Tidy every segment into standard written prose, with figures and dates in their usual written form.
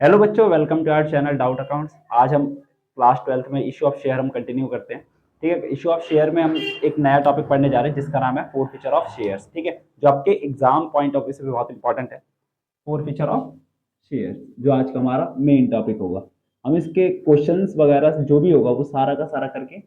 Hello बच्चों, welcome to our channel doubt accounts. आज हम क्लास 12th में इशू ऑफ शेयर हम कंटिन्यू करते हैं। ठीक है, इशू ऑफ शेयर में हम एक नया टॉपिक पढ़ने जा रहे हैं जिसका नाम है फोर फीचर ऑफ शेयर्स। ठीक है, जो आपके एग्जाम पॉइंट ऑफ व्यू से भी बहुत इंपॉर्टेंट है। फोर फीचर ऑफ शेयर्स जो आज का हमारा मेन टॉपिक होगा। हम इसके क्वेश्चंस वगैरह जो भी होगा वो सारा का सारा करके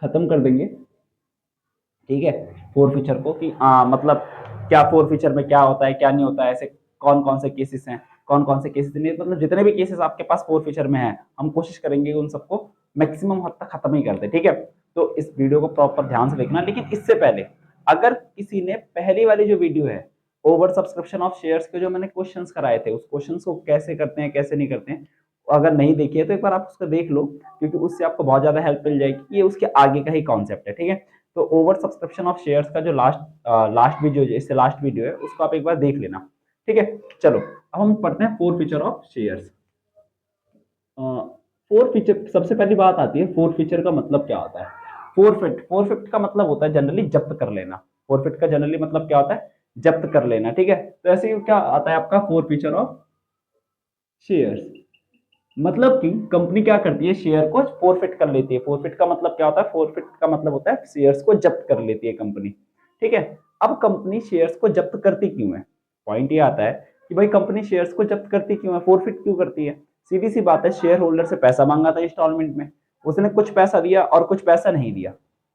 खत्म कर देंगे। ठीक है, फोर फीचर को कि मतलब क्या फोर फीचर में क्या होता है क्या नहीं होता है, ऐसे कौन कौन से केसेस हैं, कौन कौन से केसेस नहीं, मतलब जितने भी केसेस आपके पास फोर फीचर में हैं हम कोशिश करेंगे उन सबको मैक्सिमम हद तक खत्म ही कर दे। ठीक है, तो इस वीडियो को प्रॉपर ध्यान से देखना। लेकिन इससे पहले अगर किसी ने पहली वाली जो वीडियो है ओवर सब्सक्रिप्शन ऑफ शेयर्स के जो मैंने क्वेश्चंस कराए थे उस क्वेश्चंस को कैसे करते हैं कैसे नहीं करते हैं, अगर नहीं देखी है तो एक बार आप उसको देख लो, क्योंकि उससे आपको बहुत ज्यादा हेल्प मिल जाएगी। ये उसके आगे का ही कॉन्सेप्ट है। ठीक है, तो ओवर सब्सक्रिप्शन ऑफ शेयर्स का जो लास्ट वीडियो, इससे लास्ट वीडियो है, उसको आप एक बार देख लेना। ठीक है, चलो अब हम पढ़ते हैं four feature of shares. Four feature, सबसे पहली बात आती है फोर फीचर का मतलब क्या होता है। फोरफिट का मतलब होता है जनरली जब्त कर लेना। फोरफिट का जनरली मतलब क्या होता है, जब्त कर लेना। ठीक है, तो ऐसे ही क्या आता है आपका फोर फीचर ऑफ शेयर्स, मतलब कि कंपनी क्या करती है, शेयर को फोरफिट कर लेती है। फोरफिट का मतलब क्या होता है, फोरफिट का मतलब होता है शेयर्स को जब्त कर लेती है कंपनी। ठीक है, अब कंपनी शेयर्स को जब्त करती क्यों है, पॉइंट ये आता है कि भाई कंपनी शेयर्स को जब्त करती क्यों है, फोरफिट क्यों करती है। सीधी सी बात है, शेयर होल्डर से पैसा मांगा था इंस्टॉलमेंट में, उसने कुछ पैसा दिया और कुछ पैसा नहीं दिया।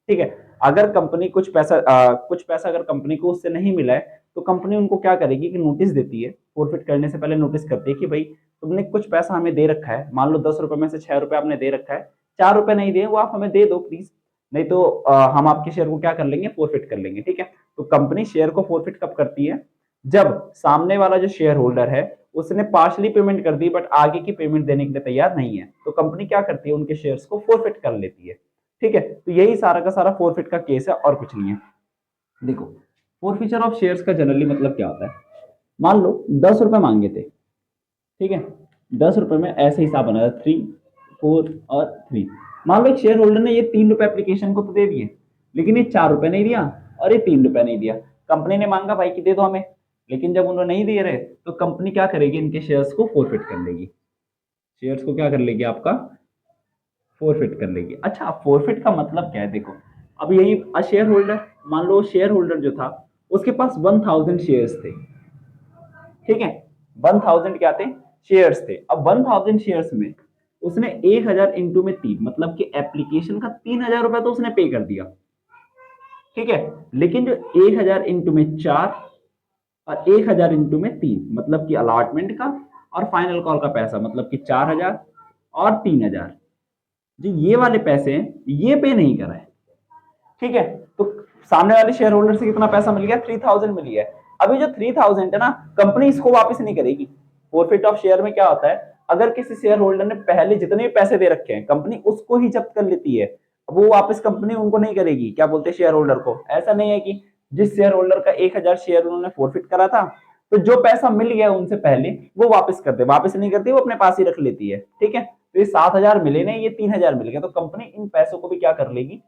ठीक है, अगर कंपनी कुछ पैसा अगर कंपनी को उससे नहीं मिला है तो कंपनी उनको क्या करेगी कि नोटिस देती है। फोरफिट करने से पहले नोटिस करती है कि भाई तुमने कुछ पैसा हमें दे रखा है, मान लो 10 रुपए में से 6 रुपए आपने दे रखा है, 4 रुपए नहीं दिए वो आप हमें दे दो प्लीज, नहीं तो हम आपके शेयर को क्या कर लेंगे, फोरफिट कर लेंगे। ठीक है, तो कंपनी शेयर को फोरफिट कब करती है, जब सामने वाला जो शेयर होल्डर है उसने पार्शली पेमेंट कर दी बट आगे की पेमेंट देने के लिए तैयार नहीं है, तो कंपनी क्या करती है, उनके शेयर्स को फोरफिट कर लेती है। ठीक है, तो यही सारा का सारा फोरफिट का केस है और कुछ नहीं है। देखो, फोरफिचर ऑफ शेयर्स का जनरली मतलब क्या होता है, मान लो 10 रुपए मांगे थे। ठीक है, 10 रुपए में ऐसे हिसाब बना था, 3, 4 और 3। मान लो एक शेयर होल्डर ने ये 3 रुपए एप्लीकेशन को तो दे दिए, लेकिन ये 4 रुपए नहीं दिया और ये 3 रुपए नहीं दिया। कंपनी ने मांगा भाई कि दे दो हमें, लेकिन जब उन्होंने नहीं दे रहे तो कंपनी क्या करेगी, इनके शेयर्स को फोरफिट कर लेगी। शेयर्स को क्या कर लेगी, आपका फोरफिट कर लेगी। अच्छा, फोरफिट का मतलब क्या है, देखो अब यही शेयर होल्डर, मान लो शेयर होल्डर जो था उसके पास 1000 शेयर्स थे। ठीक है, 1000 क्या थे, शेयर्स थे। अब 1000 शेयर्स में उसने 1000 इंटू में 3, मतलब कि एप्लीकेशन का 3000 रुपए तो उसने पे कर दिया। ठीक है, लेकिन जो 1000 इंटू में 4 और 1000 इंटू में 3, मतलब कि अलॉटमेंट का और फाइनल कॉल का पैसा, मतलब कि 4000 और 3000, जो ये वाले पैसे हैं ये पे नहीं करा है। ठीक है, तो सामने वाले शेयर होल्डर से कितना पैसा मिल गया, 3000 मिल गया। अभी जो 3000 है ना, कंपनी इसको वापस नहीं करेगी। फोरफिट ऑफ शेयर में क्या होता है, अगर किसी शेयर होल्डर ने पहले जितने भी पैसे दे रखे हैं कंपनी उसको ही जब्त कर लेती है। अब वो वापस कंपनी उनको नहीं करेगी, क्या बोलते हैं, शेयर होल्डर को। ऐसा नहीं है कि जिस शेयर होल्डर का 1000 शेयर उन्होंने फोरफिट करा था तो जो पैसा मिल गया उनसे पहले वो वापस कर दे, वापस नहीं करती, वो अपने पास ही रख लेती है। ठीक है, तो ये 7000 मिले नहीं, ये 3000 मिल गया, तो कंपनी इन पैसों को भी क्या कर लेगी,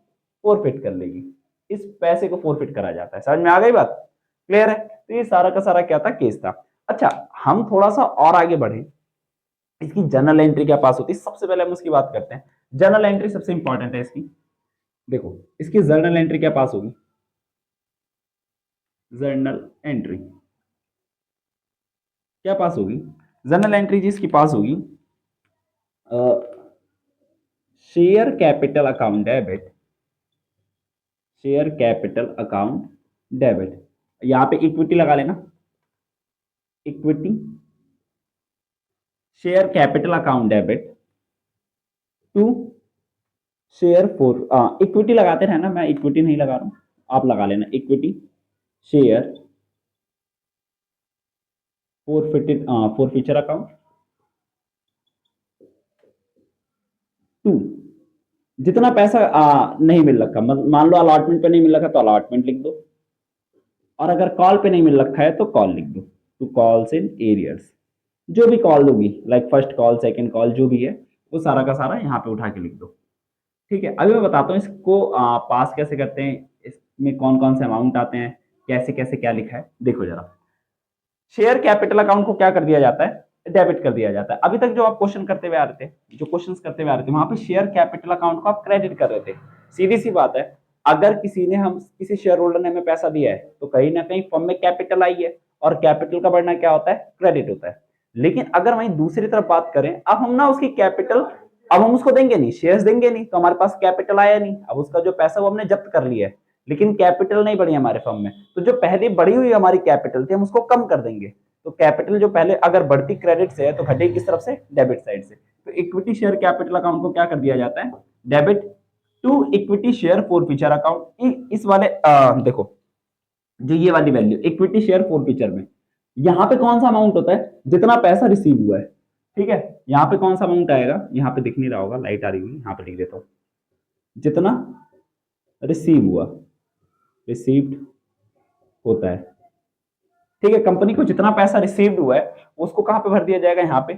फोरफिट कर लेगी। इस पैसे को फोरफिट करा जाता है। समझ में आ गई बात, क्लियर है। तो ये सारा का सारा क्या था, केस था। अच्छा, हम थोड़ा सा और आगे बढ़े, इसकी जर्नल एंट्री क्या पास होती है, सबसे पहले हम उसकी बात करते हैं। जर्नल एंट्री सबसे इंपॉर्टेंट है इसकी। देखो, इसकी जर्नल एंट्री क्या पास होगी, जर्नल एंट्री क्या पास होगी, जर्नल एंट्री जी इसकी पास होगी share capital account debit, share capital account debit. यहां पे इक्विटी लगा लेना, equity share capital account debit to share for, equity लगाते रहना, मैं इक्विटी नहीं लगा रहा हूं, आप लगा लेना, equity share forfeiture account to, जितना पैसा नहीं मिल रखा, मान लो अलॉटमेंट पे नहीं मिल रखा तो अलॉटमेंट लिख दो, और अगर कॉल पे नहीं मिल रखा है तो कॉल लिख दो, टू कॉल्स इन एरियर्स। जो भी कॉल होगी, like first call second call जो भी है वो सारा का सारा यहाँ पे उठा के लिख दो। ठीक है, अभी मैं बताता हूँ इसको पास कैसे करते हैं, इसमें कौन कौन से अमाउंट आते हैं, कैसे कैसे क्या लिखा है, देखो जरा। शेयर कैपिटल अकाउंट को क्या कर दिया जाता है, डेबिट कर दिया जाता है। अभी तक जो आप क्वेश्चन करते हुए आ रहे थे, जो क्वेश्चंस करते हुए आ रहे थे, वहां पे शेयर कैपिटल अकाउंट को आप क्रेडिट कर रहे थे। सीधी सी बात है, अगर किसी शेयर होल्डर ने हमें पैसा दिया है तो कहीं ना कहीं फर्म में कैपिटल आई है, और कैपिटल का बढ़ना क्या होता है, क्रेडिट होता है। लेकिन अगर वहीं दूसरी तरफ बात करें, अब हम ना उसकी कैपिटल, अब हम उसको देंगे नहीं, शेयर्स देंगे नहीं, तो हमारे पास कैपिटल आया नहीं, अब उसका जो पैसा वो हमने जब्त कर लिया है, लेकिन कैपिटल नहीं बढ़ी हमारे फर्म में, तो जो पहले बढ़ी हुई हमारी कैपिटल थी हम उसको कम कर देंगे। तो कैपिटल जो पहले अगर बढ़ती क्रेडिट से है तो घटेगी किस तरफ से, डेबिट साइड से। तो इक्विटी शेयर कैपिटल अकाउंट को क्या कर दिया जाता है, debit to equity share forfeiture account. इस वाले देखो, जो ये वाली वैल्यू इक्विटी शेयर फॉरफीचर में, यहाँ पे कौन सा अमाउंट होता है, जितना पैसा रिसीव हुआ है, ठीक है। यहाँ पे कौन सा अमाउंट आएगा, यहाँ पे दिख नहीं रहा होगा, लाइट आ रही होगी, यहाँ पे लिख देता हूँ, जितना रिसीव हुआ, रिसीव्ड होता है, ठीक है। कंपनी को जितना पैसा रिसीव्ड हुआ है उसको कहां पे भर दिया जाएगा, यहाँ पे।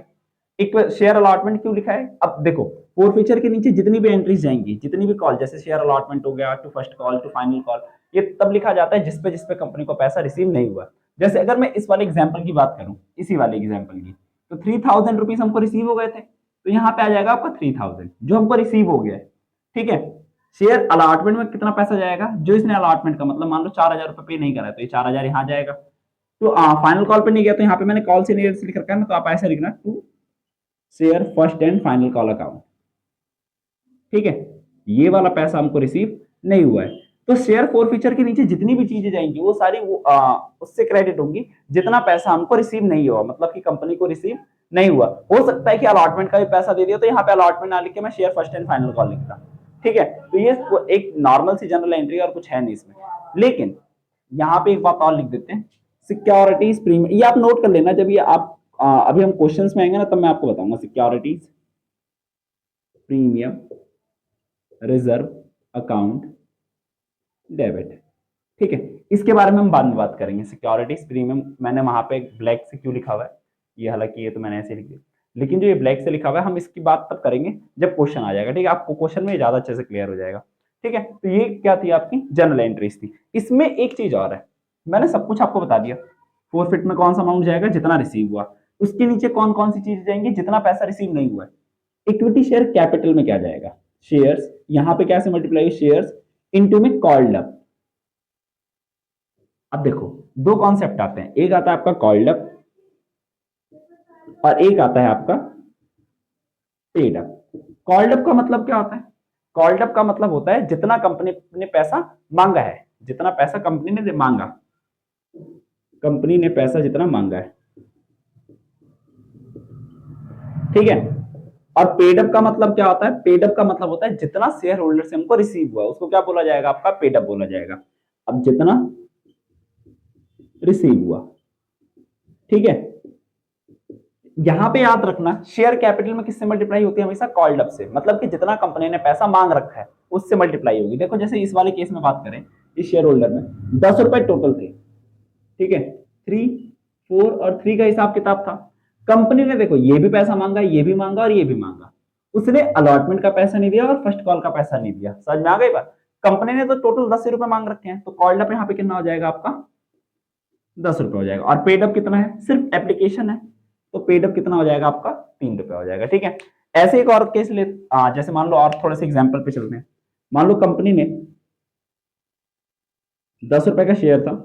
एक शेयर अलॉटमेंट क्यों लिखा है, अब देखो फोरफीचर के नीचे जितनी भी एंट्रीज जाएंगी, जितनी भी कॉल, जैसे शेयर अलॉटमेंट हो गया, to first call, to final call, ये तब लिखा जाता है जिसपे कंपनी को पैसा रिसीव नहीं हुआ। जैसे अगर मैं इस वाले एग्जाम्पल की बात करूं, इसी वाले एग्जाम्पल की, तो 3000 रुपीज हमको रिसीव हो गए थे, तो यहाँ पे आ जाएगा आपका 3000 जो हमको रिसीव हो गया है, ठीक है। शेयर अलॉटमेंट में कितना पैसा जाएगा, जो इसने अलॉटमेंट का मतलब मान लो 4000 रुपए पे नहीं करा, तो ये 4000 यहाँ जाएगा। तो फाइनल कॉल पे नहीं गया, तो यहाँ पे मैंने कॉल से लिख रखा है ना, तो आप ऐसे लिखना, to share first and final call account, ठीक है। ये वाला पैसा हमको रिसीव नहीं हुआ है, तो शेयर फॉरफीचर के नीचे जितनी भी चीजें जाएंगी वो सारी उससे क्रेडिट होंगी जितना पैसा हमको रिसीव नहीं हुआ, मतलब कि कंपनी को रिसीव नहीं हुआ। हो सकता है कि अलॉटमेंट का भी पैसा दे दिया, तो यहाँ पे अलॉटमेंट ना लिख के मैं share first and final call लिखता, ठीक है। तो ये एक नॉर्मल सी जनरल एंट्री, और कुछ है नहीं इसमें। लेकिन यहाँ पे एक बात और लिख देते हैं, सिक्योरिटीज प्रीमियम, ये आप नोट कर लेना, जब ये आप अभी हम क्वेश्चंस में आएंगे ना, तब मैं आपको बताऊंगा। Securities premium reserve account debit, ठीक है। इसके बारे में हम बाद में बात करेंगे। सिक्योरिटीज प्रीमियम मैंने वहां पे ब्लैक से क्यों लिखा हुआ है, ये हालांकि ये तो मैंने ऐसे लिख दिया, लेकिन जो ये ब्लैक से लिखा हुआ है हम इसकी बात तब करेंगे जब क्वेश्चन आ जाएगा, ठीक है। आपको क्वेश्चन में ज्यादा अच्छे से क्लियर हो जाएगा, ठीक है। तो ये क्या थी, आपकी जनरल एंट्रीज थी। इसमें एक चीज और है, मैंने सब कुछ आपको बता दिया। फोरफिट में कौन सा अमाउंट जाएगा, जितना रिसीव हुआ, उसके नीचे कौन कौन सी चीज जाएंगी, जितना पैसा रिसीव नहीं हुआ है। इक्विटी शेयर कैपिटल में क्या जाएगा, शेयर्स, यहाँ पे कैसे मल्टीप्लाई, शेयर्स इनटू में कॉल्ड अप। अब देखो दो कॉन्सेप्ट आते हैं, एक आता है आपका कॉल्ड अप और एक आता है आपका पेड अप। कॉल्ड अप का मतलब क्या होता है, कॉल्ड अप का मतलब होता है जितना कंपनी ने पैसा मांगा है, जितना पैसा कंपनी ने मांगा, कंपनी ने पैसा जितना मांगा है, ठीक है। और पेडअप का मतलब क्या होता है, पेडअप का मतलब होता है जितना शेयर होल्डर से हमको रिसीव हुआ उसको क्या बोला जाएगा, आपका पेडअप बोला जाएगा। अब जितना रिसीव हुआ, ठीक है। यहां पे याद रखना, शेयर कैपिटल में किससे मल्टीप्लाई होती है, हमेशा कॉल्ड अप से, मतलब कि जितना कंपनी ने पैसा मांग रखा है उससे मल्टीप्लाई होगी। देखो जैसे इस वाले केस में बात करें, इस शेयर होल्डर में 10 रुपए टोटल थे, ठीक है। 3, 4 और 3 का हिसाब किताब था। कंपनी ने देखो ये भी पैसा मांगा, ये भी मांगा और ये भी मांगा, उसने अलॉटमेंट का पैसा नहीं दिया और फर्स्ट कॉल का पैसा नहीं दिया। समझ में आ गई बात, कंपनी ने तो टोटल 10 रुपए मांग रखे हैं, तो कॉल्ड अप यहाँ पे कितना हो जाएगा, आपका 10 रुपए हो जाएगा। और पेड अप कितना है, सिर्फ एप्लीकेशन है, तो पेड अप कितना हो जाएगा, आपका 3 रुपए हो जाएगा, ठीक है। ऐसे एक और केस ले, जैसे मान लो और थोड़े से एग्जाम्पल पे चलते हैं। मान लो कंपनी ने 10 रुपए का शेयर था,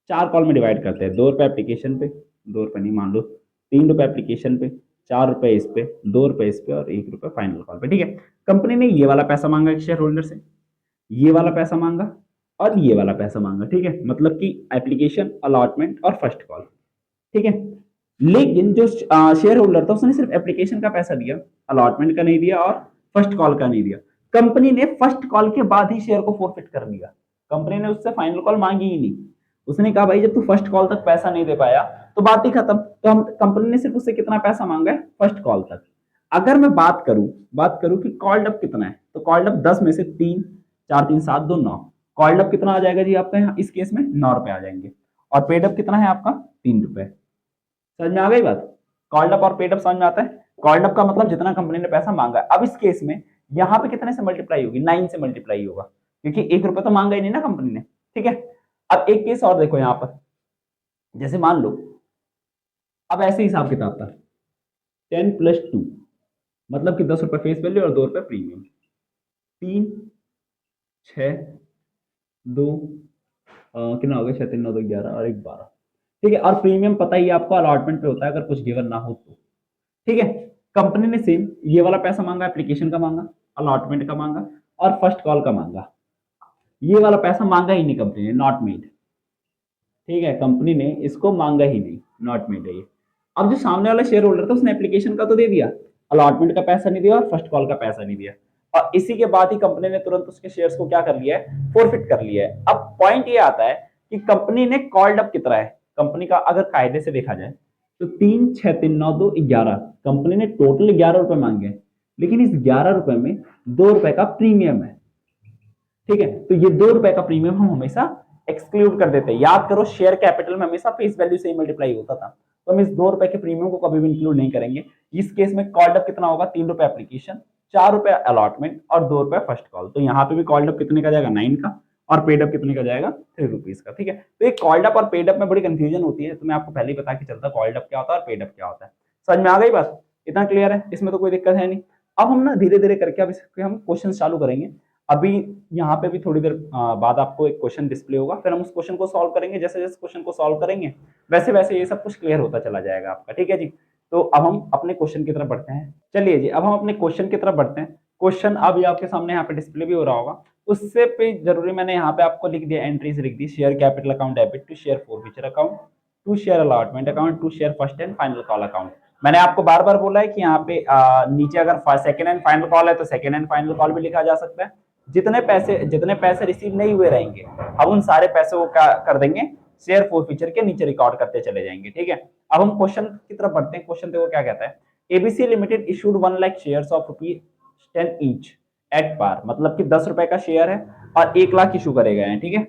4 कॉल में डिवाइड करते हैं, 2 रुपए एप्लीकेशन पे, 2 रुपए नहीं, मान लो 3 रुपए एप्लीकेशन पे, 4 रुपए इस पे, 2 रुपए इस पे और 1 रुपए फाइनल कॉल पे, ठीक है। कंपनी ने ये वाला पैसा मांगा शेयर होल्डर से, ये वाला पैसा मांगा और ये वाला पैसा मांगा, ठीक है। मतलब कि एप्लीकेशन, अलॉटमेंट और फर्स्ट कॉल, ठीक है। लेकिन जो शेयर होल्डर था उसने सिर्फ एप्लीकेशन का पैसा दिया, अलॉटमेंट का नहीं दिया और फर्स्ट कॉल का नहीं दिया। कंपनी ने फर्स्ट कॉल के बाद ही शेयर को फोरफिट कर दिया, कंपनी ने उससे फाइनल कॉल मांगी ही नहीं। उसने कहा भाई जब तू फर्स्ट कॉल तक पैसा नहीं दे पाया तो बात ही खत्म। तो हम कंपनी ने सिर्फ उससे कितना पैसा मांगा है, फर्स्ट कॉल तक। अगर मैं बात करूं कि कॉल्ड अप कितना है, तो कॉल्ड अप 10 में से 3, 4, 3, 7, 2, 9, कॉल्ड अप कितना आ जाएगा जी आपका, यहाँ इस केस में 9 रुपए आ जाएंगे। और पेड अप कितना है आपका, 3 रुपए। समझ में आ गई बात, कॉल्ड अप और पेड अप समझ में आता है। कॉल्ड अप का मतलब जितना कंपनी ने पैसा मांगा है। अब इस केस में यहाँ पे कितने से मल्टीप्लाई होगी, 9 से मल्टीप्लाई होगा, क्योंकि 1 रुपए तो मांगा ही नहीं ना कंपनी ने, ठीक है। अब एक केस और देखो यहाँ पर, जैसे मान लो अब ऐसे हिसाब किताब था, 10+2 मतलब कि 10 रुपए फेस वैल्यू और 2 रुपए प्रीमियम। 3, 6, 2, कितना हो गया, 6, 3, 9, 2, 11 और 1, 12। ठीक है, और प्रीमियम पता ही आपको अलॉटमेंट पे होता है अगर कुछ गिवन ना हो तो। ठीक है, कंपनी ने सेम ये वाला पैसा मांगा, एप्लीकेशन का मांगा, अलॉटमेंट का मांगा और फर्स्ट कॉल का मांगा। ये वाला पैसा मांगा ही नहीं कंपनी ने, नॉट मेड। ठीक है, कंपनी ने इसको मांगा ही नहीं, नॉट मेड है ये। अब जो सामने वाला शेयर होल्डर था उसने एप्लीकेशन का तो दे दिया, अलॉटमेंट का पैसा नहीं दिया और फर्स्ट कॉल का पैसा नहीं दिया। और इसी के बाद ही कंपनी ने तुरंत उसके शेयर्स को क्या कर लिया है, फोरफिट कर लिया है। अब पॉइंट ये आता है कि कंपनी ने कॉल्ड अप कितना है। कंपनी का अगर कायदे से देखा जाए तो 3, 6, 3, 9, 2, 11, कंपनी ने टोटल 11 रुपए मांगे, लेकिन इस 11 रुपए में 2 रुपए का प्रीमियम है। ठीक है, तो ये 2 रुपए का प्रीमियम हम हमेशा एक्सक्लूड कर देते हैं। याद करो, शेयर कैपिटल में हमेशा फेस वैल्यू से ही मल्टीप्लाई होता था, तो हम इस 2 रुपए के प्रीमियम को कभी भी इंक्लूड नहीं करेंगे। इस केस में कॉल्ड अप कितना होगा, 3 रुपए एप्लीकेशन, 4 रुपए अलॉटमेंट और 2 रुपए फर्स्ट कॉल। तो यहाँ पे भी कॉल्ड अप कितने का जाएगा, 9 का, और पेड अप कितने का जाएगा, 3 रुपीज का। ठीक है, तो ये कॉल्ड अप और पेड अप में बड़ी कंफ्यूजन होती है, तो मैं आपको पहले ही बता के चलता कॉल्ड अप क्या होता है और पेड अप क्या होता है। समझ में आ गई बात, इतना क्लियर है, इसमें तो कोई दिक्कत है नहीं। अब हम ना धीरे धीरे करके अब इसके हम क्वेश्चन चालू करेंगे। अभी यहाँ पे भी थोड़ी देर बाद आपको एक क्वेश्चन डिस्प्ले होगा, फिर हम उस क्वेश्चन को सॉल्व करेंगे। जैसे जैसे क्वेश्चन को सॉल्व करेंगे वैसे वैसे ये सब कुछ क्लियर होता चला जाएगा आपका। ठीक है जी, तो अब हम अपने क्वेश्चन की तरफ बढ़ते हैं। चलिए जी, अब हम अपने क्वेश्चन की तरफ बढ़ते हैं। क्वेश्चन अभी आपके सामने यहाँ पे डिस्प्ले भी हो रहा होगा। उससे पे जरूरी मैंने यहाँ पे आपको लिख दिया, एंट्रीज लिख दी, share capital account debit to share forfeiture account to share allotment account to share first and final call account. मैंने आपको बार बार बोला है कि यहाँ पे नीचे अगर सेकंड एंड फाइनल कॉल है तो सेकंड एंड फाइनल कॉल भी लिखा जा सकता है। जितने पैसे रिसीव नहीं हुए रहेंगे, अब उन सारे पैसे को क्या कर देंगे, शेयर फॉरफीचर के नीचे रिकॉर्ड करते चले जाएंगे। ठीक है, अब हम क्वेश्चन की तरफ बढ़ते हैं। क्वेश्चन देखो क्या कहता है, ABC limited issued 1 lakh shares of ₹10 each at par, मतलब कि 10 रुपए का शेयर है और 1 लाख इशू करे गए हैं। ठीक है,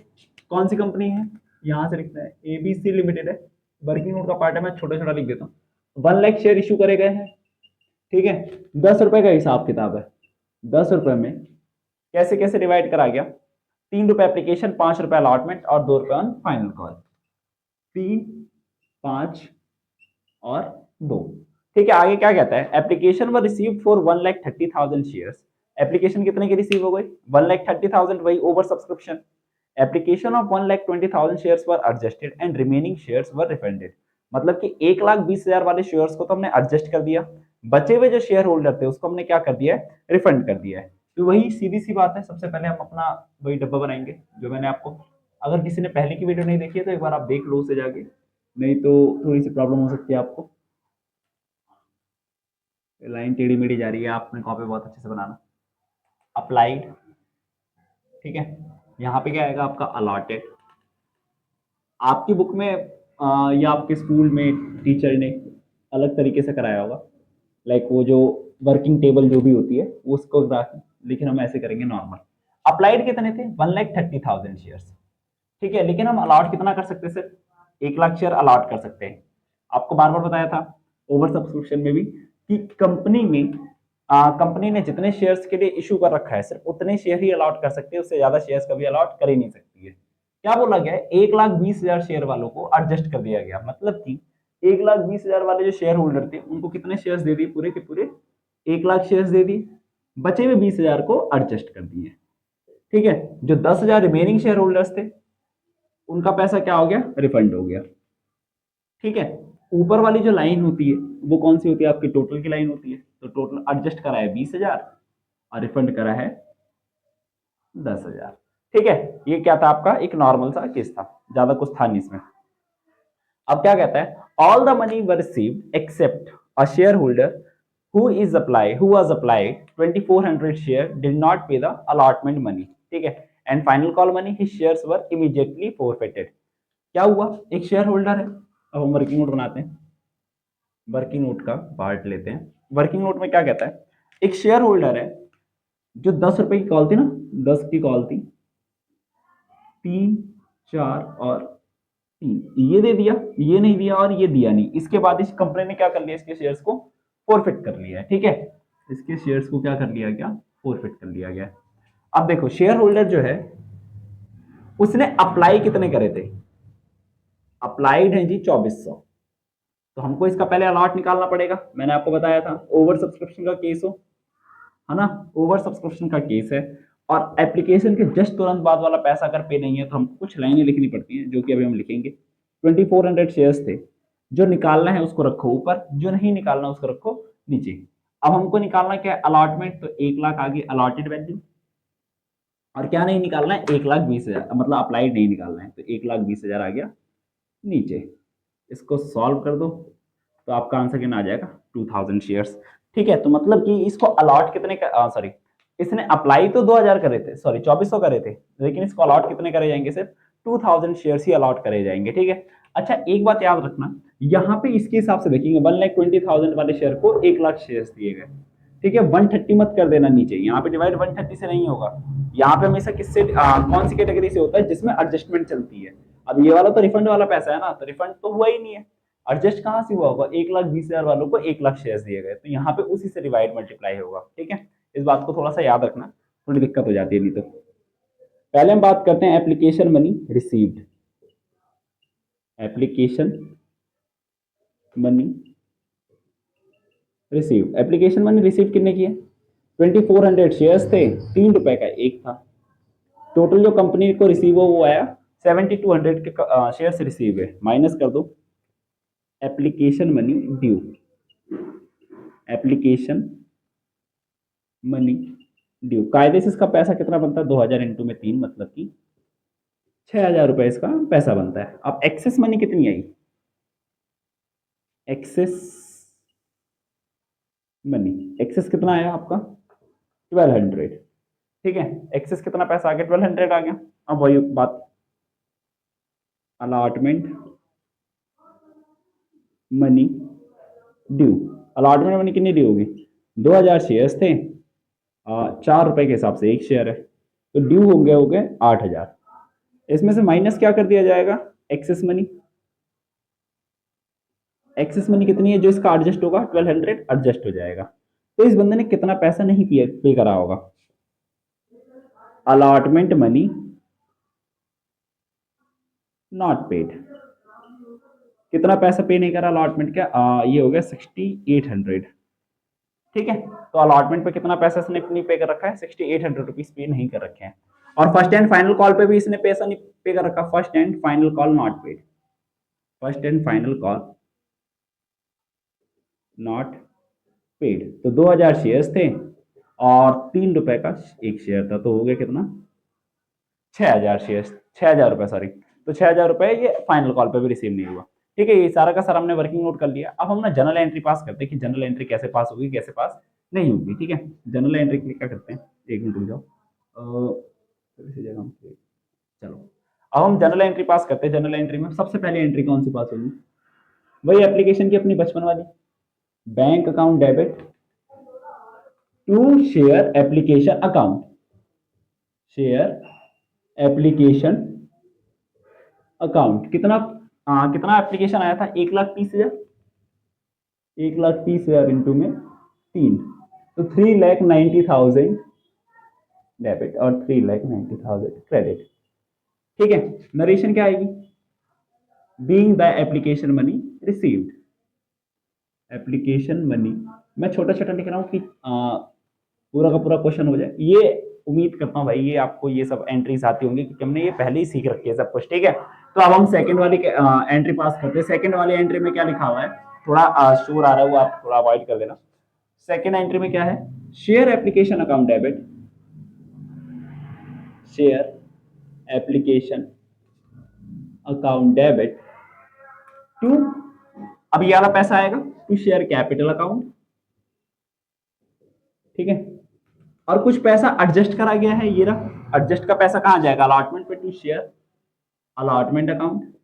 कौन सी कंपनी है, यहां से लिखना है एबीसी लिमिटेड है, वर्किंग नोट का पार्ट है, मैं छोटा छोटा लिख देता हूँ। 1 लाख शेयर इशू करे गए हैं। ठीक है, 10 रुपए का हिसाब किताब है। 10 रुपए में कैसे कैसे डिवाइड करा गया, 3 रुपए एप्लीकेशन, 5 रुपए अलॉटमेंट और 2 रुपए ऑन फाइनल कॉल। 3, 5 और 2। ठीक है, आगे क्या कहता है, application were received for 1,30,000 shares. Application कितने की रिसीव हो गई, 1,30,000, वही over subscription. Application of 1,20,000 shares were adjusted and remaining shares were refunded. मतलब कि 1,20,000 वाले शेयर्स को तो हमने एडजस्ट कर दिया, बचे हुए जो शेयर होल्डर थे उसको हमने क्या कर दिया है, रिफंड कर दिया है। तो वही सीधी सी बात है, सबसे पहले हम अपना वही डब्बा बनाएंगे जो मैंने आपको, अगर किसी ने पहले की वीडियो नहीं देखी है तो एक बार आप देख लो उसे जाके, नहीं तो थोड़ी सी प्रॉब्लम हो सकती है आपको। लाइन टेढ़ी मेढ़ी जा रही है, आपने कॉपी बहुत अच्छे से बनाना। अप्लाइड, ठीक है, यहाँ पे क्या आएगा आपका अलॉटेड। आपकी बुक में या आपके स्कूल में टीचर ने अलग तरीके से कराया होगा, लाइक वो जो वर्किंग टेबल जो भी होती है उसको ग्राफ, लेकिन हम ऐसे करेंगे नॉर्मल। अप्लाइड कितने थे, 1,30,000 शेयर्स। ठीक है, लेकिन हम अलॉट कितना कर सकते हैं, सिर्फ 1 लाख शेयर अलॉट कर सकते हैं। आपको बार बार बताया था ओवर सब्सक्रिप्शन में भी कि कंपनी ने जितने शेयर्स के लिए इशू कर रखा है सिर्फ उतने शेयर ही अलॉट कर सकती है, उससे ज्यादा शेयर्स कभी अलॉट कर ही नहीं सकती है। क्या बोला गया है, 1,20,000 शेयर वालों को एडजस्ट कर दिया गया, मतलब कि 1,20,000 वाले जो शेयर होल्डर थे उनको कितने शेयर्स दे दिए, पूरे के पूरे 1 लाख शेयर्स दे दिए, बचे हुए 20,000 को एडजस्ट कर दिए। ठीक है, जो 10,000 रिमेनिंग शेयर होल्डर्स थे उनका पैसा क्या हो गया, रिफंड हो गया। ठीक है, ऊपर वाली जो लाइन होती है वो कौन सी होती है, आपकी टोटल की लाइन होती है। तो टोटल एडजस्ट करा है 20,000 और रिफंड करा है 10,000। ठीक है, ये क्या था आपका एक नॉर्मल सा केस था, ज्यादा कुछ था नहीं इसमें। अब क्या कहता है, all the money were received accept a share holder who was applied 2,400 share did not pay the allotment money। ठीक है, and final call money his shares were immediately forfeited। क्या हुआ, एक शेयर होल्डर है, अब हम वर्किंग नोट बनाते हैं, वर्किंग नोट का पार्ट लेते हैं। वर्किंग नोट में क्या कहता है, एक शेयर होल्डर है जो 10 रुपए की कॉल थी ना, 10 की कॉल थी, 3, 4 और 3, ये दे दिया, ये नहीं दिया और ये दिया नहीं। इसके बाद इस कंपनी ने क्या कर लिया, इसके शेयर्स को फॉरफिट कर लिया है। ठीक है, इसके शेयर्स को क्या कर लिया गया, फॉरफिट कर लिया गया। अब देखो शेयर होल्डर जो है उसने अप्लाई कितने करे थे, अप्लाइड है जी 2,400, तो हमको इसका पहले अलॉट निकालना पड़ेगा। मैंने आपको बताया था ओवर सब्सक्रिप्शन का केस हो, है ना, ओवर सब्सक्रिप्शन का केस है और एप्लीकेशन के जस्ट तुरंत बाद वाला पैसा अगर पे नहीं है तो हमको कुछ लाइनें लिखनी पड़ती हैं, जो कि अभी हम लिखेंगे। 2400 शेयर्स थे, जो निकालना है उसको रखो ऊपर, जो नहीं निकालना उसको रखो नीचे। अब हमको निकालना क्या है, अलॉटमेंट, तो 1 लाख आगे अलॉटेड वैल्यू, और क्या नहीं निकालना है, 1,20,000, मतलब अप्लाइड नहीं निकालना है, तो 1,20,000 आ गया नीचे। इसको सॉल्व कर दो तो आपका आंसर कितना आ जाएगा, 2000 शेयर्स। ठीक है, तो मतलब कि इसको अलॉट कितने का, सॉरी, इसने अप्लाई तो 2000 करे थे, सॉरी 2400 करे थे, लेकिन इसको अलॉट कितने करे जाएंगे, सिर्फ 2000 शेयर्स ही अलॉट करे जाएंगे। ठीक है, अच्छा एक बात याद रखना, यहाँ पे इसके हिसाब से देखेंगे 1,20,000 वाले शेयर को 1 लाख शेयर्स दिए गए। ठीक है, 130 मत कर देना नीचे, यहाँ पे डिवाइड 130 से नहीं होगा। यहाँ पे हमेशा किससे, कौन सी कैटेगरी से होता है, जिसमें एडजस्टमेंट चलती है। अब ये वाला तो रिफंड वाला पैसा है ना, तो रिफंड तो हुआ ही नहीं है, एडजस्ट कहाँ से हुआ होगा, 1,20,000 वालों को 1 लाख शेयर्स दिए गए, तो यहाँ पे उसी से डिवाइड मल्टीप्लाई होगा। ठीक है, इस बात को थोड़ा सा याद रखना, थोड़ी दिक्कत हो जाती है नहीं तो। पहले हम बात करते हैं application money received. Application money received, application money receive कितने की है, 2400 शेयर्स थे, 3 रुपए का एक था। टोटल जो कंपनी को रिसीव हो वो आया 7200 के शेयर्स रिसीव है, माइनस कर दो application money due. Application money due, कायदे से इसका पैसा कितना बनता है, 2000 इंटू में 3, मतलब कि 6,000 रुपए इसका पैसा बनता है। अब एक्सेस मनी कितनी आई, एक्सेस मनी, एक्सेस कितना आया आपका 1200। ठीक है, एक्सेस कितना पैसा आ गया, 1200 आ गया। अब वही बात, allotment money due, allotment money कितनी ड्यू होगी, 2000 शेयर्स थे, 4 रुपए के हिसाब से एक शेयर है, तो ड्यू हो गए 8,000। इसमें से माइनस क्या कर दिया जाएगा, एक्सेस मनी। एक्सेस मनी कितनी है, जो इसका एडजस्ट होगा 1200 एडजस्ट हो जाएगा। तो इस बंदे ने कितना पैसा नहीं पे करा होगा, अलॉटमेंट मनी नॉट पेड, कितना पैसा पे नहीं करा अलॉटमेंट का, ये हो गया 6800। ठीक है, तो अलॉटमेंट पे कितना पैसा इसने नहीं पे कर रखा है, 6800 रुपीज पे नहीं कर रखे हैं। और फर्स्ट एंड फाइनल कॉल पे भी इसने पैसा नहीं पे कर रखा, first and final call not paid, first and final call not paid. तो 2000 शेयर्स थे और 3 रुपए का एक शेयर था, तो हो गया कितना, 6,000 शेयर्स, 6,000 रुपए, सॉरी, तो 6,000 रुपए ये फाइनल कॉल पे भी रिसीव नहीं हुआ। ठीक है, ये सारा का सारा हमने वर्किंग नोट कर लिया। अब हम ना जनरल एंट्री पास करते हैं कि जनरल एंट्री कैसे पास होगी, कैसे पास नहीं होगी। ठीक है, जनरल एंट्री के लिए क्या करते हैं, एक मिनट रुक जाओ, इसी जगह हम, चलो अब हम जनरल एंट्री पास करते हैं। जनरल एंट्री में सबसे पहले एंट्री कौन सी पास होगी, वही एप्लीकेशन की अपनी बचपन वाली, bank account debit to share application account, share application account. कितना एप्लीकेशन आया था, 1,30,000, 1,30,000 इंटू में 3, तो 3,90,000 डेबिट और 3,90,000 क्रेडिट। ठीक है, नरेशन क्या आएगी, being the application money received, application money, मैं छोटा छोटा लिख रहा हूँ कि पूरा का पूरा क्वेश्चन हो जाए। ये उम्मीद करता हूँ भाई ये आपको ये सब एंट्रीज आती होंगी, क्योंकि हमने ये पहले ही सीख रखी है सब कुछ। ठीक है, तो अब हम सेकंड वाली एंट्री पास करते हैं। सेकंड वाली एंट्री में क्या लिखा हुआ है, थोड़ा शोर आ रहा है वो आप थोड़ा अवॉइड कर देना। सेकंड एंट्री में क्या है, share application account debit, share application account debit to, अब ये वाला पैसा आएगा टू शेयर कैपिटल अकाउंट। ठीक है, और कुछ पैसा एडजस्ट करा गया है, ये रहा एडजस्ट का पैसा कहां जाएगा, अलॉटमेंट पे टू शेयर अलॉटमेंट अकाउंट।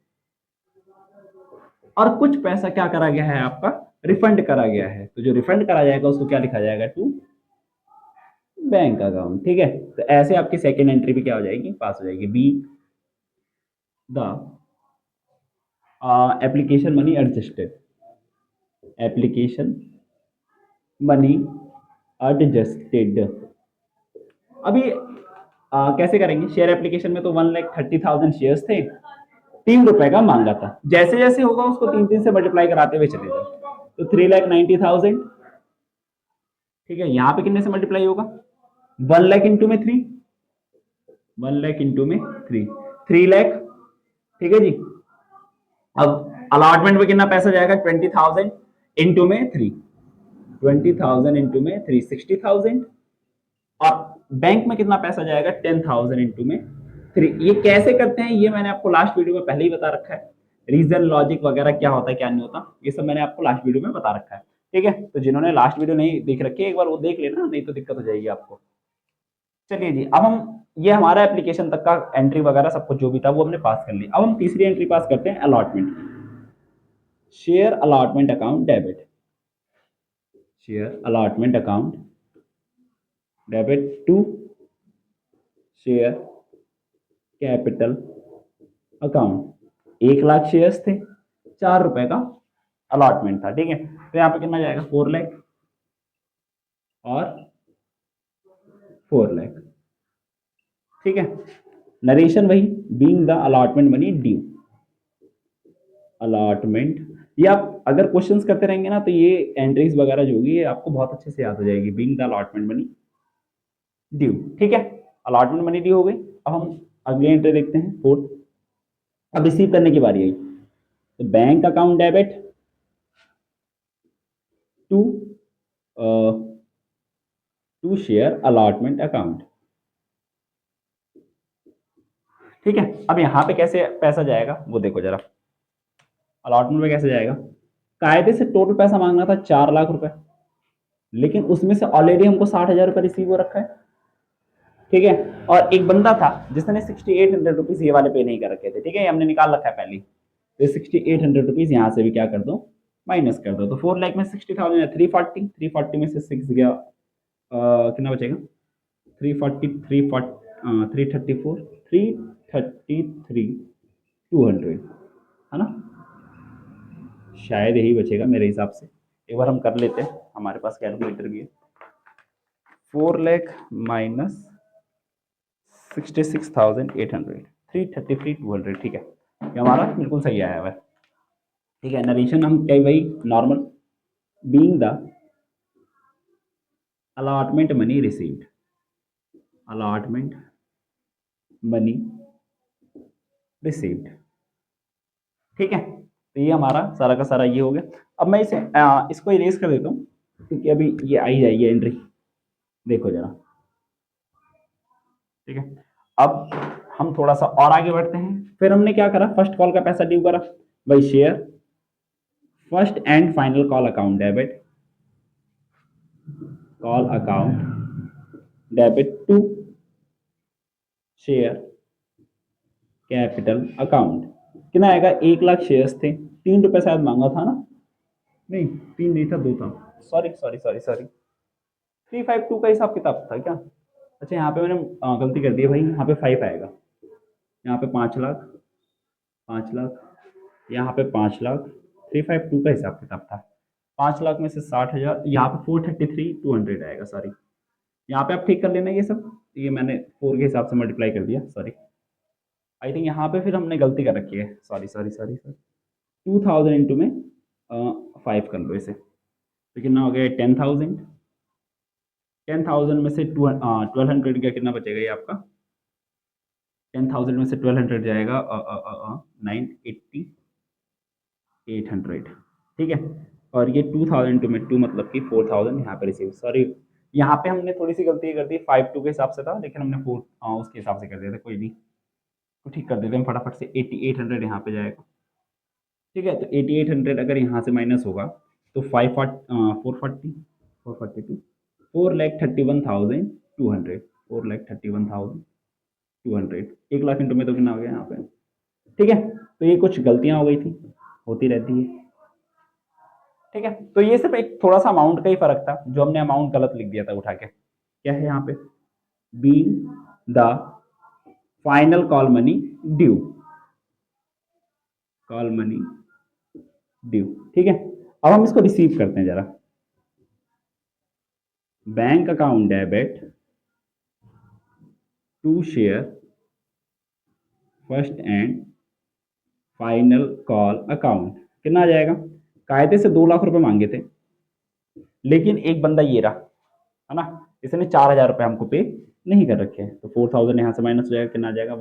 और कुछ पैसा क्या करा गया है आपका, रिफंड करा गया है, तो जो रिफंड करा जाएगा उसको क्या लिखा जाएगा, टू बैंक अकाउंट। ठीक है, तो ऐसे आपकी सेकेंड एंट्री भी क्या हो जाएगी, पास हो जाएगी, be the application money adjusted, application money adjusted. अभी कैसे करेंगे, शेयर एप्लीकेशन में तो 1,30,000 शेयर्स थे, ₹3 का मांगा था। जैसे जैसे होगा उसको 3 से मल्टीप्लाई कराते हुए चले जाओ। तो 3,90,000, ठीक है। यहाँ पे कितने से मल्टीप्लाई होगा? 1 लाख इंटू में 3, 1 लाख इंटू में 3 लाख, ठीक है जी। अब अलॉटमेंट में कितना पैसा जाएगा? 20,000 इंटू में 3, 20,000 इंटू में 3, 60,000। और बैंक में कितना पैसा जाएगा? 10,000 इंटू में 3। ये कैसे करते हैं ये मैंने आपको लास्ट वीडियो में पहले ही बता रखा है। रीजन लॉजिक वगैरह क्या होता है क्या नहीं होता, ये सब मैंने आपको लास्ट वीडियो में बता रखा है, ठीक है। तो जिन्होंने लास्ट वीडियो नहीं देख रखी है एक बार वो देख लेना, नहीं तो दिक्कत हो जाएगी आपको। चलिए जी, अब हम ये हमारा एप्लीकेशन तक का एंट्री वगैरह सब कुछ जो भी था वो हमने पास कर ली। अब हम तीसरी एंट्री पास करते हैं, allotment. Share allotment account debit, share allotment account debit to share capital account. 1 lakh shares थे, ₹4 का अलॉटमेंट था, ठीक है। तो यहाँ पे कितना जाएगा? 4 लाख और 4 लाख, ठीक है। नरेशन वही, being the allotment money due, allotment. ये आप अगर क्वेश्चंस करते रहेंगे ना तो ये एंट्रीज वगैरह जो होगी ये आपको बहुत अच्छे से याद हो जाएगी। Being the allotment money due, ठीक है। अलॉटमेंट मनी ड्यू हो गई। अब हम अगली एंट्री देखते हैं, फोर्थ। अब रिसीव करने की बारी आई। तो bank account debit to to share allotment account, ठीक है। अब यहाँ पे कैसे पैसा जाएगा वो देखो जरा। अलॉटमेंट में कैसे जाएगा? कायदे से टोटल पैसा मांगना था ₹4 लाख, लेकिन उसमें से ऑलरेडी हमको ₹60,000 रिसीव हो रखा है, ठीक है। और एक बंदा था जिसने ₹6,800 ये वाले पे नहीं कर रखे थे, ठीक है, हमने निकाल रखा है पहले। तो ₹6,800 यहाँ से भी क्या कर दो? माइनस कर दो। तो 4 लाख में 60,000 है 340, 340 में से 6 गया, कितना बचेगा? 340, 334, 333, 200, है ना? शायद यही बचेगा मेरे हिसाब से। एक बार हम कर लेते हैं, हमारे पास कैलकुलेटर भी है। 4 लाख माइनस 66,800, 333,200, ठीक है। ये हमारा बिल्कुल सही आया हुआ है, ठीक है। नरेशन हम कई वही normal, being the allotment money received, allotment money received, ठीक है। तो ये हमारा सारा का सारा ये हो गया। अब मैं इसे इसको इरेज कर देता हूँ क्योंकि अभी ये आई जाएगी एंट्री, देखो जरा, ठीक है। अब हम थोड़ा सा और आगे बढ़ते हैं। फिर हमने क्या करा? फर्स्ट कॉल का पैसा ड्यू करा, भाई share first and final call account debit, call account debit to share capital account. कितना आएगा? 1 लाख शेयर्स थे, ₹3 शायद मांगा था ना? नहीं, 3 नहीं था, 2 था। सॉरी सॉरी सॉरी सॉरी, 352 का हिसाब किताब था क्या? अच्छा, यहाँ पे मैंने गलती कर दी है भाई, यहाँ पे 5 आएगा, यहाँ पे 5 लाख, 5 लाख, यहाँ पे 5 लाख, 352 का हिसाब किताब था। 5 लाख में से 60,000, यहाँ पे 433,200 आएगा, सॉरी। यहाँ पे आप ठीक कर लेना ये सब, ये मैंने 4 के हिसाब से मल्टीप्लाई कर दिया, सॉरी। आई थिंक यहाँ पे फिर हमने गलती कर रखी है, sorry sorry sorry sorry. 2000 into में 5 कर लो इसे, तो कितना हो गया? 10,000। 10,000 में से 1200 का कितना बचेगा ये आपका? 10,000 में से 1200 जाएगा 980, 800, ठीक है। और ये 2000 टू में 2 मतलब कि 4000 यहाँ पे रिसीव, सॉरी यहाँ पे हमने थोड़ी सी गलती कर दी, 52 के हिसाब से था लेकिन हमने 4 उसके हिसाब से कर दिया था, कोई नहीं, तो ठीक कर देते हैं फटाफट से। 8800 यहाँ पे जाएगा, ठीक है। तो 8800 अगर यहाँ से माइनस होगा तो 440, 4,31,200, 4,31,200, 1 लाख इंटू में तो कितना हो गया यहाँ पे, ठीक है। तो ये कुछ गलतियां हो गई थी, होती रहती है, ठीक है। तो ये सिर्फ एक थोड़ा सा अमाउंट का ही फर्क था, जो हमने अमाउंट गलत लिख दिया था उठा के। क्या है यहाँ पे? Being the final call money due, call money due, ठीक है। अब हम इसको रिसीव करते हैं जरा। Bank account debit to share first and final call account कितना आ जाएगा? कायदे से 2 लाख रुपए मांगे थे, लेकिन एक बंदा ये रहा, है ना, इसने 4,000 रुपए हमको पे नहीं कर रखे हैं, तो 4,000 यहाँ से माइनस हो जाएगा, कितना आ जाएगा?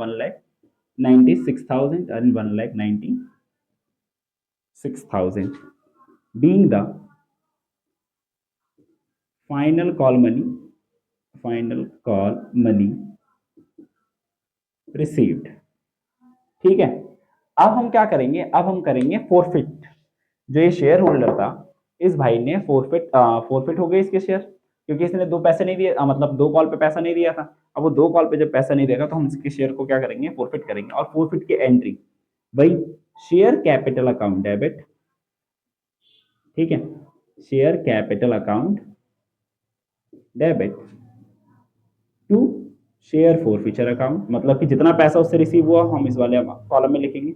1,96,000 and 1,96,000 being the final call money received. ठीक है, अब हम क्या करेंगे? अब हम करेंगे फोरफिट। जो ये शेयर होल्डर था, इस भाई ने फोरफिट हो गए इसके शेयर, क्योंकि इसने 2 पैसे नहीं दिए, मतलब 2 कॉल पे पैसा नहीं दिया था। अब वो 2 कॉल पे जब पैसा नहीं देगा तो हम इसके शेयर को क्या करेंगे? फोरफिट करेंगे। और फोरफिट की एंट्री भाई शेयर कैपिटल अकाउंट डेबिट, ठीक है, share capital account debit to share forfeiture account, मतलब कि जितना पैसा उससे रिसीव हुआ हम इस वाले कॉलम में लिखेंगे,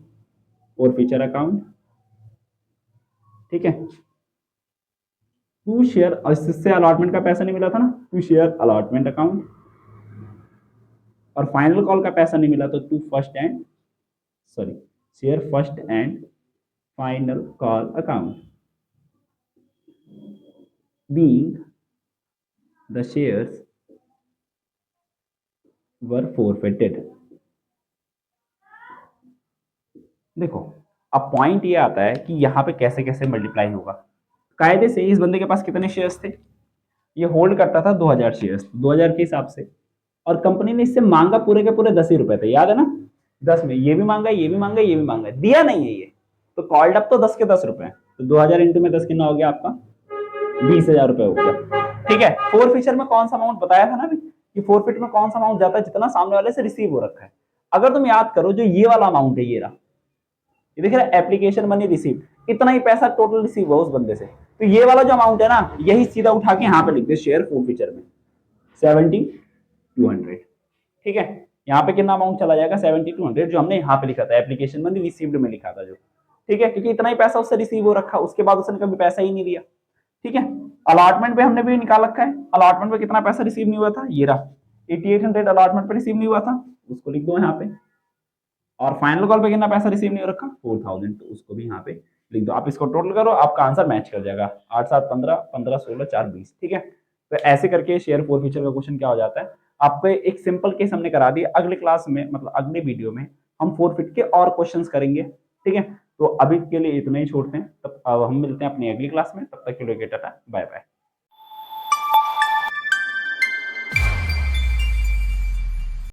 फोरफिचर अकाउंट, ठीक है, टू शेयर, और इससे अलॉटमेंट का पैसा नहीं मिला था ना, टू शेयर अलॉटमेंट अकाउंट, और फाइनल कॉल का पैसा नहीं मिला तो to share first and final call account being the shares were forfeited. देखो, अब पॉइंट ये आता है कि यहाँ पे कैसे कैसे मल्टीप्लाई होगा। कायदे से इस बंदे के पास कितने शेयर्स थे? ये होल्ड करता था 2,000 शेयर्स, 2,000 के हिसाब से, और कंपनी ने इससे मांगा पूरे के पूरे 10 ही रुपए थे, याद है ना? 10 में ये भी मांगा, ये भी मांगा, ये भी मांगा, दिया नहीं है ये, तो कॉल्ड अप तो 10 के 10 रुपए, तो 2,000 इंटू में 10 कितना हो गया आपका? 20,000 रुपए हो गया। ठीक है, फोर फीचर में कौन सा अमाउंट बताया था ना अभी, कि फोरफिट में कौन सा अमाउंट जाता है? जितना सामने वाले से रिसीव हो रखा है। अगर तुम याद करो, जो ये वाला अमाउंट है, ये रहा, ये देख रहे, एप्लीकेशन मनी रिसीव, इतना ही पैसा टोटल रिसीव हुआ उस बंदे से, तो ये वाला जो अमाउंट है ना, यही सीधा उठा के यहाँ पे लिख दे शेयर फोरफिचर में, 70,200। ठीक है, यहाँ पे कितना अमाउंट चला जाएगा? 70,200, जो हमने यहाँ पे लिखा था, एप्लीकेशन मनी रिसीव्ड में लिखा था जो। ठीक है, क्योंकि इतना ही पैसा उससे रिसीव हो रखा, उसके बाद उसने कभी पैसा ही नहीं दिया। ठीक है, अलॉटमेंट पे हमने भी निकाल रखा है, अलॉटमेंट पे कितना पैसा रिसीव नहीं हुआ था, ये रहा, 8800 अलॉटमेंट पे रिसीव नहीं हुआ था, उसको लिख दो यहाँ पे। और फाइनल कॉल पे कितना पैसा रिसीव नहीं हो रखा? 4,000, तो उसको भी यहाँ पे लिख दो। आप इसको टोटल करो, आपका आंसर मैच कर जाएगा, 8 7 15, 15 16 4 20। ठीक है, तो ऐसे करके शेयर फोर फीचर का क्वेश्चन क्या हो जाता है। आपको एक सिंपल केस हमने करा दिया, अगले क्लास में, मतलब अगले वीडियो में हम फोरफिट के और क्वेश्चन करेंगे। ठीक है, तो अभी के लिए इतना ही छोड़ते हैं, तब अब हम मिलते हैं अपनी अगली क्लास में, तब तक के लिए टाटा बाय बाय।